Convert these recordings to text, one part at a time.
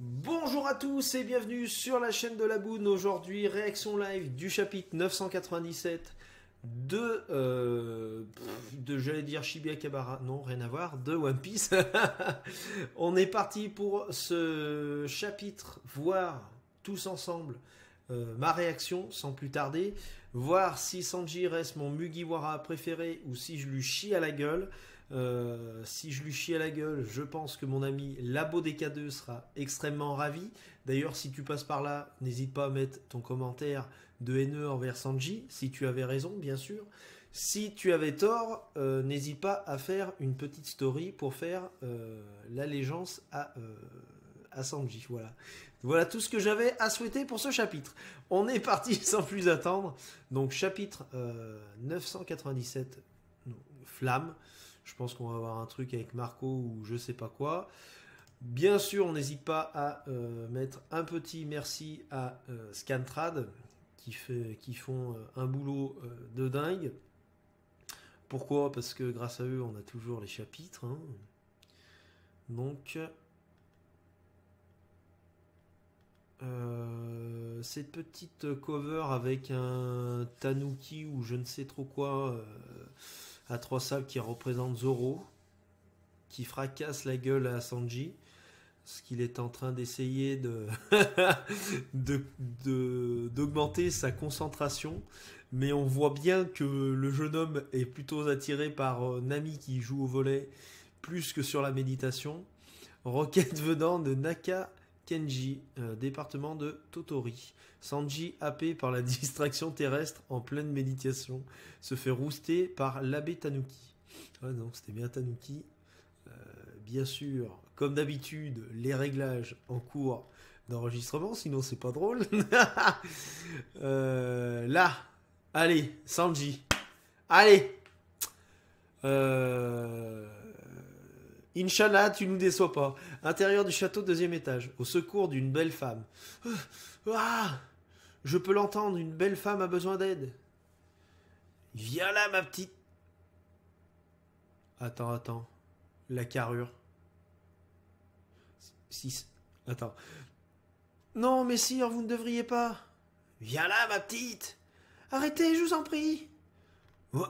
Bonjour à tous et bienvenue sur la chaîne de la Boune. Aujourd'hui, réaction live du chapitre 997 de j'allais dire Shibuya-Kabara, non, rien à voir, de One Piece. On est parti pour ce chapitre, voir tous ensemble ma réaction sans plus tarder, voir si Sanji reste mon Mugiwara préféré ou si je lui chie à la gueule. Si je lui chie à la gueule, je pense que mon ami Labo DK2 sera extrêmement ravi. D'ailleurs, si tu passes par là, n'hésite pas à mettre ton commentaire de haineux envers Sanji, si tu avais raison, bien sûr. Si tu avais tort, n'hésite pas à faire une petite story pour faire l'allégeance à Sanji. Voilà. Voilà tout ce que j'avais à souhaiter pour ce chapitre. On est parti sans plus attendre. Donc, chapitre 997, non, Flamme. Je pense qu'on va avoir un truc avec Marco ou je sais pas quoi. Bien sûr, on n'hésite pas à mettre un petit merci à Scantrad qui font un boulot de dingue. Pourquoi? Parce que grâce à eux, on a toujours les chapitres. Hein. Donc, cette petite cover avec un Tanuki ou je ne sais trop quoi à trois sables qui représente Zoro, qui fracasse la gueule à Sanji, parce qu'il est en train d'essayer d'augmenter sa concentration. Mais on voit bien que le jeune homme est plutôt attiré par Nami qui joue au volley plus que sur la méditation. Roquette venant de Naka Kenji, département de Totori. Sanji, happé par la distraction terrestre en pleine méditation, se fait rouster par l'abbé Tanuki. Ah non, c'était bien Tanuki. Bien sûr, comme d'habitude, les réglages en cours d'enregistrement, sinon c'est pas drôle. Là, allez, Sanji. Allez. Inch'Allah, tu nous déçois pas. Intérieur du château, deuxième étage, au secours d'une belle femme. Ah, je peux l'entendre, une belle femme a besoin d'aide. Viens là, ma petite. Attends. La carrure. Attends. Non, messire, vous ne devriez pas. Viens là, ma petite. Arrêtez, je vous en prie. Oh.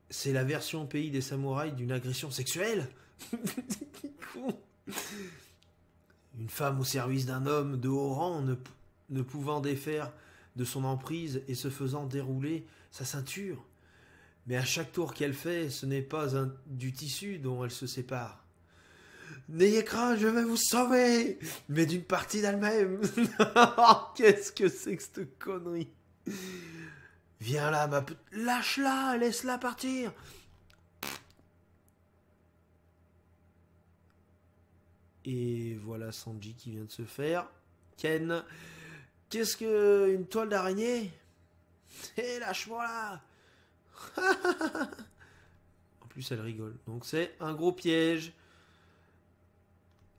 C'est la version pays des samouraïs d'une agression sexuelle. Une femme au service d'un homme de haut rang ne pouvant défaire de son emprise et se faisant dérouler sa ceinture. Mais à chaque tour qu'elle fait, ce n'est pas du tissu dont elle se sépare. N'ayez crainte, je vais vous sauver, mais d'une partie d'elle-même. Qu'est-ce que c'est que cette connerie? Viens là, ma petite. Lâche-la, laisse-la partir. Et voilà Sanji qui vient de se faire. Ken, qu'est-ce que une toile d'araignée? Hé, lâche-moi là. En plus, elle rigole. Donc c'est un gros piège.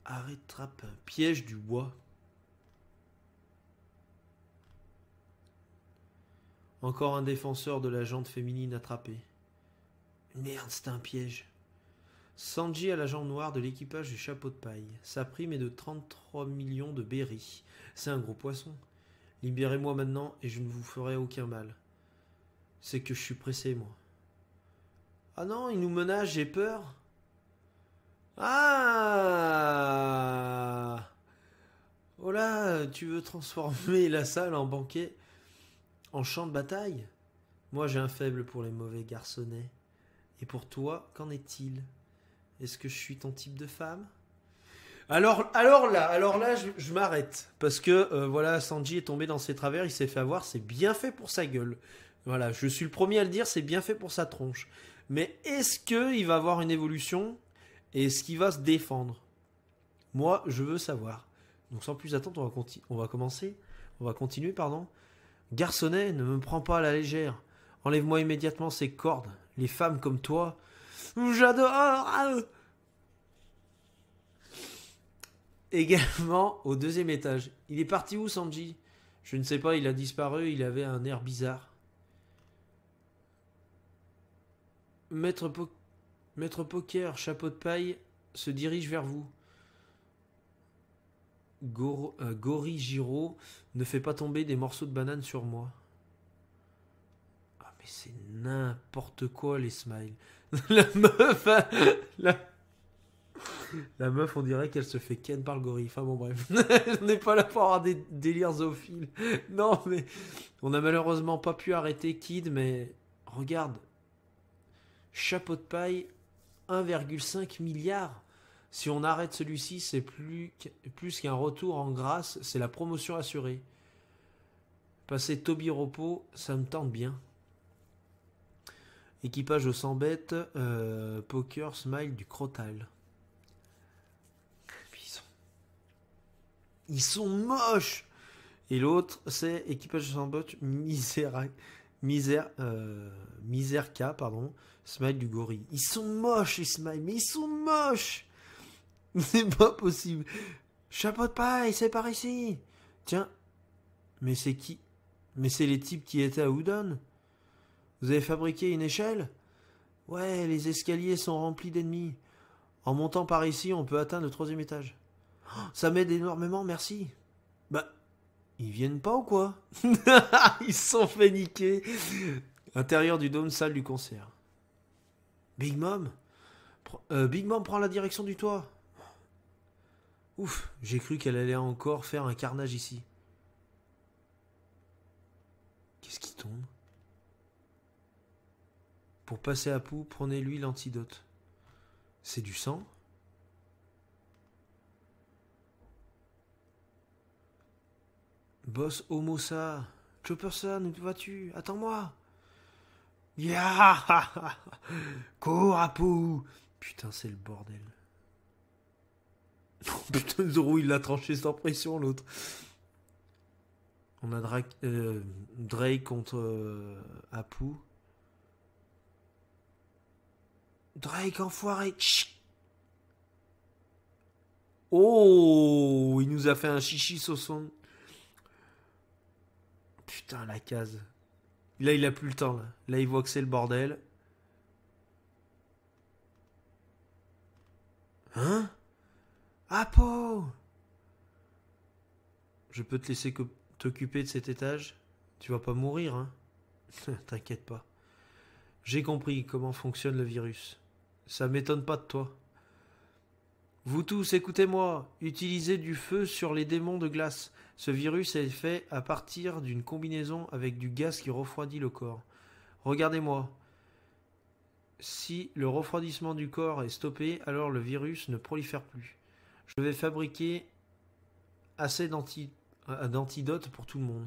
Attrape un piège du bois. Encore un défenseur de la jante féminine attrapé. Merde, c'est un piège. Sanji a la jambe noire de l'équipage du chapeau de paille. Sa prime est de 33 millions de berries. C'est un gros poisson. Libérez-moi maintenant et je ne vous ferai aucun mal. C'est que je suis pressé, moi. Ah non, il nous menace, j'ai peur. Ah! Oh là, tu veux transformer la salle en banquet, en champ de bataille? Moi, j'ai un faible pour les mauvais garçonnets. Et pour toi, qu'en est-il? Est-ce que je suis ton type de femme? Alors là, je m'arrête. Parce que, voilà, Sanji est tombé dans ses travers, il s'est fait avoir, c'est bien fait pour sa gueule. Voilà, je suis le premier à le dire, c'est bien fait pour sa tronche. Mais est-ce qu'il va avoir une évolution? Et est-ce qu'il va se défendre? Moi, je veux savoir. Donc sans plus attendre, on va continuer, pardon. Garçonnet, ne me prends pas à la légère. Enlève-moi immédiatement ces cordes. Les femmes comme toi, j'adore. Également au deuxième étage. Il est parti où, Sanji? Je ne sais pas, il a disparu, il avait un air bizarre. Maître Poker, chapeau de paille, se dirige vers vous. Gorijiro, ne fais pas tomber des morceaux de banane sur moi. Ah, mais c'est n'importe quoi, les smiles. La meuf, hein, la meuf, on dirait qu'elle se fait ken par le gorille. Enfin bon, bref. On n'est pas là pour avoir des délires zoophiles. Non, mais on n'a malheureusement pas pu arrêter Kid, mais regarde. Chapeau de paille, 1,5 milliard. Si on arrête celui-ci, c'est plus qu'un retour en grâce, c'est la promotion assurée. Passer Toby Repos, ça me tente bien. Équipage au 100 bêtes, Poker Smile du Crotal. Ils sont moches. Et l'autre, c'est équipage au 100 bêtes, Misère pardon, Smile du Gorille. Ils sont moches, les Smile, mais ils sont moches. C'est pas possible. Chapeau de paille, c'est par ici. Tiens, mais c'est qui? Mais c'est les types qui étaient à Udon. Vous avez fabriqué une échelle? Ouais, les escaliers sont remplis d'ennemis. En montant par ici, on peut atteindre le 3e étage. Oh, ça m'aide énormément, merci. Bah, ils viennent pas ou quoi? Ils se sont fait niquer. Intérieur du dôme, salle du concert. Big Mom prend la direction du toit. Ouf, j'ai cru qu'elle allait encore faire un carnage ici. Qu'est-ce qui tombe? Pour passer à Pou, prenez-lui l'antidote. C'est du sang? Boss Homosa. Chopperson, où vas-tu? Attends-moi. Ya. Cours à Pou. Putain, c'est le bordel. Putain, Zoro, il l'a tranché sans pression, l'autre. On a Drake contre Apu. Drake, enfoiré. Chut. Oh, il nous a fait un chichi sauson. Putain, la case. Là, il a plus le temps. Là il voit que c'est le bordel. Hein? Apo! Je peux te laisser t'occuper de cet étage? Tu vas pas mourir, hein? T'inquiète pas. J'ai compris comment fonctionne le virus. Ça m'étonne pas de toi. Vous tous, écoutez-moi. Utilisez du feu sur les démons de glace. Ce virus est fait à partir d'une combinaison avec du gaz qui refroidit le corps. Regardez-moi. Si le refroidissement du corps est stoppé, alors le virus ne prolifère plus. Je vais fabriquer assez d'antidotes pour tout le monde.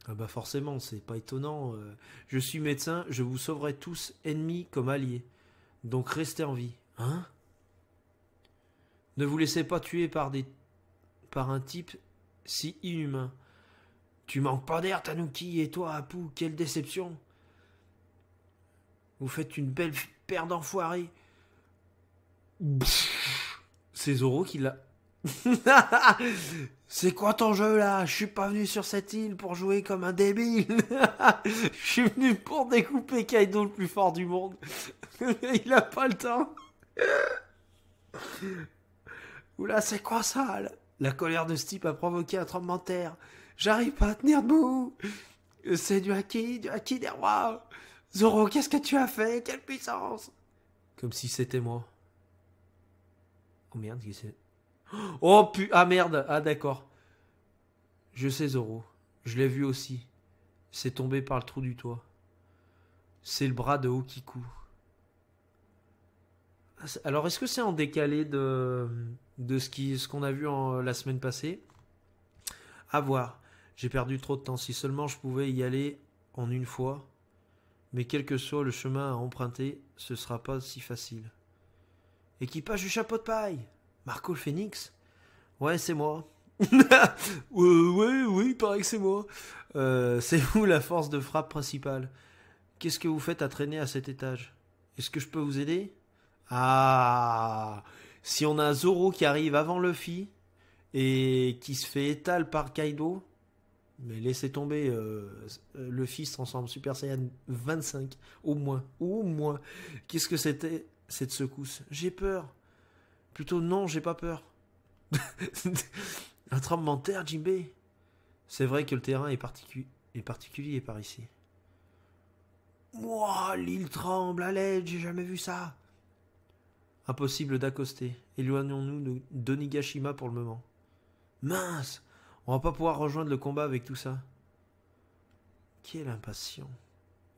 Ah bah forcément, c'est pas étonnant. Je suis médecin, je vous sauverai tous, ennemis comme alliés. Donc restez en vie. Hein? Ne vous laissez pas tuer par un type si inhumain. Tu manques pas d'air, Tanuki, et toi, Apu, quelle déception. Vous faites une belle paire d'enfoirés. C'est Zoro qui l'a... C'est quoi ton jeu là? Je suis pas venu sur cette île pour jouer comme un débile. Je suis venu pour découper Kaido le plus fort du monde. Il a pas le temps. Oula, c'est quoi ça? La colère de ce type a provoqué un tremblement de terre. J'arrive pas à tenir debout. C'est du haki des rois. Zoro, qu'est-ce que tu as fait? Quelle puissance! Comme si c'était moi. Oh merde, qui c'est? Oh ah merde, ah d'accord. Je sais Zoro, je l'ai vu aussi. C'est tombé par le trou du toit. C'est le bras de Okiku. Alors est-ce que c'est en décalé de ce qu'on a vu la semaine passée? À voir. J'ai perdu trop de temps. Si seulement je pouvais y aller en une fois. Mais quel que soit le chemin à emprunter, ce sera pas si facile. Équipage du chapeau de paille. Marco le Phénix? Ouais, c'est moi. Oui, il paraît que c'est moi. C'est vous la force de frappe principale. Qu'est-ce que vous faites à traîner à cet étage? Est-ce que je peux vous aider? Ah, si on a Zoro qui arrive avant Luffy et qui se fait étale par Kaido, mais laissez tomber, Luffy se transforme en Super Saiyan 25, au moins. Qu'est-ce que c'était cette secousse? J'ai peur. Plutôt non, j'ai pas peur. Un tremblement de terre, Jinbei? C'est vrai que le terrain est particulier par ici. Ouah, l'île tremble, à l'aide, j'ai jamais vu ça. Impossible d'accoster. Éloignons-nous d'Onigashima pour le moment. Mince, on va pas pouvoir rejoindre le combat avec tout ça. Quel impatient.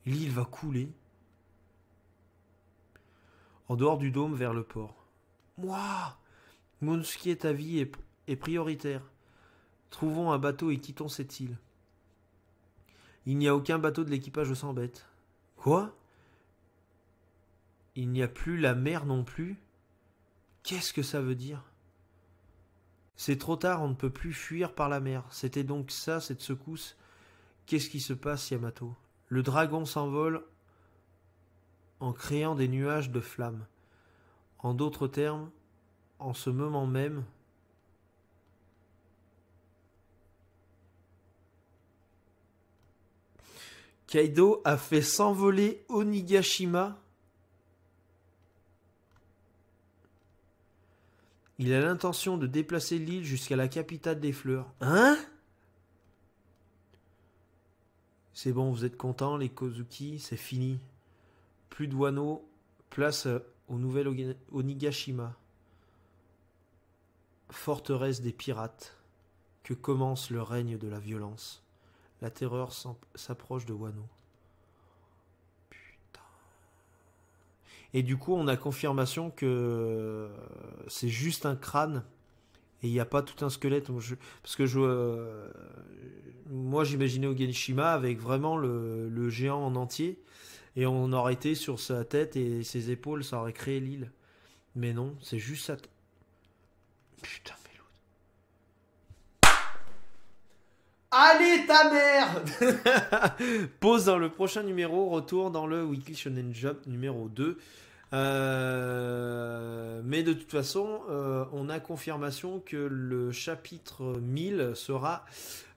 L'île va couler. En dehors du dôme, vers le port. Moi, mon ce qui est à vie est prioritaire. Trouvons un bateau et quittons cette île. Il n'y a aucun bateau de l'équipage sans bête. Quoi? Il n'y a plus la mer non plus? Qu'est-ce que ça veut dire? C'est trop tard, on ne peut plus fuir par la mer. C'était donc ça, cette secousse. Qu'est-ce qui se passe, Yamato? Le dragon s'envole en créant des nuages de flammes. En d'autres termes, en ce moment même, Kaido a fait s'envoler Onigashima. Il a l'intention de déplacer l'île jusqu'à la capitale des fleurs. Hein? C'est bon, vous êtes contents, les Kozuki, c'est fini. Plus de Wano, place au nouvel Onigashima. Forteresse des pirates. Que commence le règne de la violence. La terreur s'approche de Wano. Putain. Et du coup, on a confirmation que c'est juste un crâne et il n'y a pas tout un squelette. Parce que moi, j'imaginais Onigashima avec vraiment le géant en entier et on aurait été sur sa tête et ses épaules, ça aurait créé l'île. Mais non, c'est juste sa tête. Putain. Allez ta mère. Pause dans le prochain numéro, retour dans le Weekly Shonen Jump numéro 2. Mais de toute façon, on a confirmation que le chapitre 1000 sera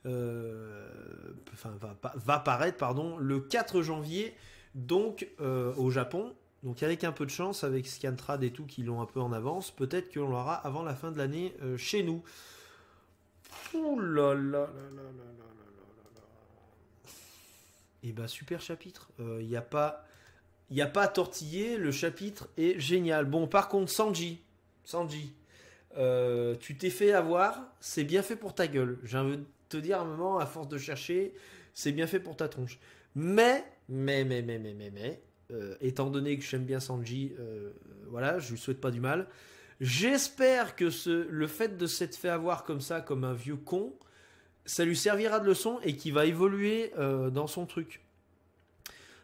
va paraître le 4 janvier, donc au Japon. Donc avec un peu de chance, avec Scantrad et tout qui l'ont un peu en avance, peut-être qu'on l'aura avant la fin de l'année chez nous. Ouh là là là là là là. Et bah super chapitre. Il n'y a pas à tortiller. Le chapitre est génial. Bon, par contre, Sanji, tu t'es fait avoir. C'est bien fait pour ta gueule. J'ai envie de te dire à un moment, à force de chercher, c'est bien fait pour ta tronche. Mais, étant donné que j'aime bien Sanji, voilà, je lui souhaite pas du mal. J'espère que le fait de s'être fait avoir comme ça, comme un vieux con, ça lui servira de leçon et qu'il va évoluer dans son truc.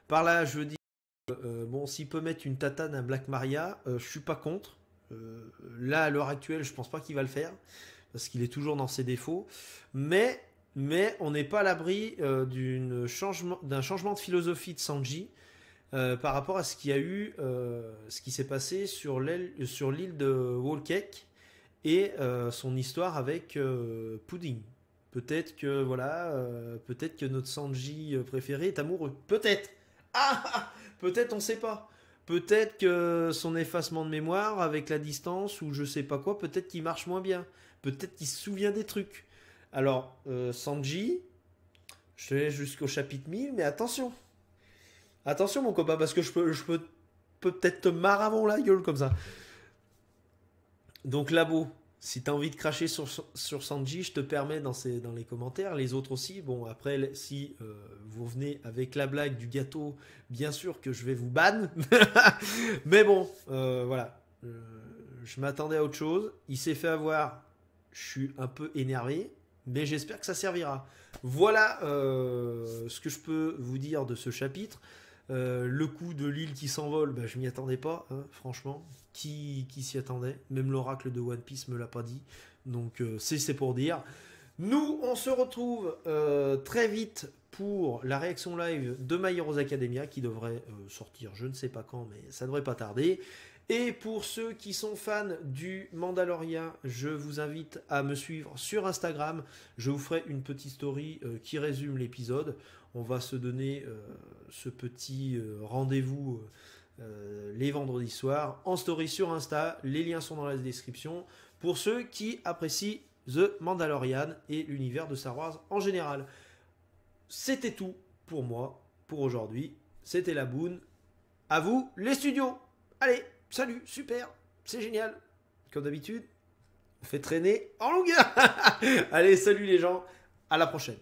Par là, je veux dire, bon, s'il peut mettre une tatane à Black Maria, je suis pas contre. Là, à l'heure actuelle, je pense pas qu'il va le faire parce qu'il est toujours dans ses défauts. Mais on n'est pas à l'abri d'un changement de philosophie de Sanji. Par rapport à ce qu'il y a eu, ce qui s'est passé sur l'île de Whole Cake et son histoire avec Pudding. Peut-être que notre Sanji préféré est amoureux. Peut-être. Peut-être, on ne sait pas. Peut-être que son effacement de mémoire avec la distance ou je sais pas quoi, peut-être qu'il marche moins bien. Peut-être qu'il se souvient des trucs. Alors, Sanji, je te laisse jusqu'au chapitre 1000, mais attention. Attention mon copain, parce que je peux peut-être te maravon la gueule comme ça. Donc Labo, si t'as envie de cracher sur Sanji, je te permets dans les commentaires. Les autres aussi. Bon, après, si vous venez avec la blague du gâteau, bien sûr que je vais vous ban. Mais bon, voilà. Je m'attendais à autre chose. Il s'est fait avoir. Je suis un peu énervé. Mais j'espère que ça servira. Voilà ce que je peux vous dire de ce chapitre. Le coup de l'île qui s'envole, bah, je m'y attendais pas, hein, franchement. Qui s'y attendait? Même l'oracle de One Piece me l'a pas dit. Donc c'est pour dire. Nous, on se retrouve très vite pour la réaction live de My Heroes Academia qui devrait sortir, je ne sais pas quand, mais ça devrait pas tarder. Et pour ceux qui sont fans du Mandalorian, je vous invite à me suivre sur Instagram. Je vous ferai une petite story qui résume l'épisode. On va se donner ce petit rendez-vous les vendredis soirs en story sur Insta. Les liens sont dans la description. pour ceux qui apprécient The Mandalorian et l'univers de Star Wars en général. C'était tout pour moi, pour aujourd'hui. C'était la boune. À vous, les studios. Allez, salut, super, c'est génial. Comme d'habitude, on fait traîner en longueur. Allez, salut les gens, à la prochaine.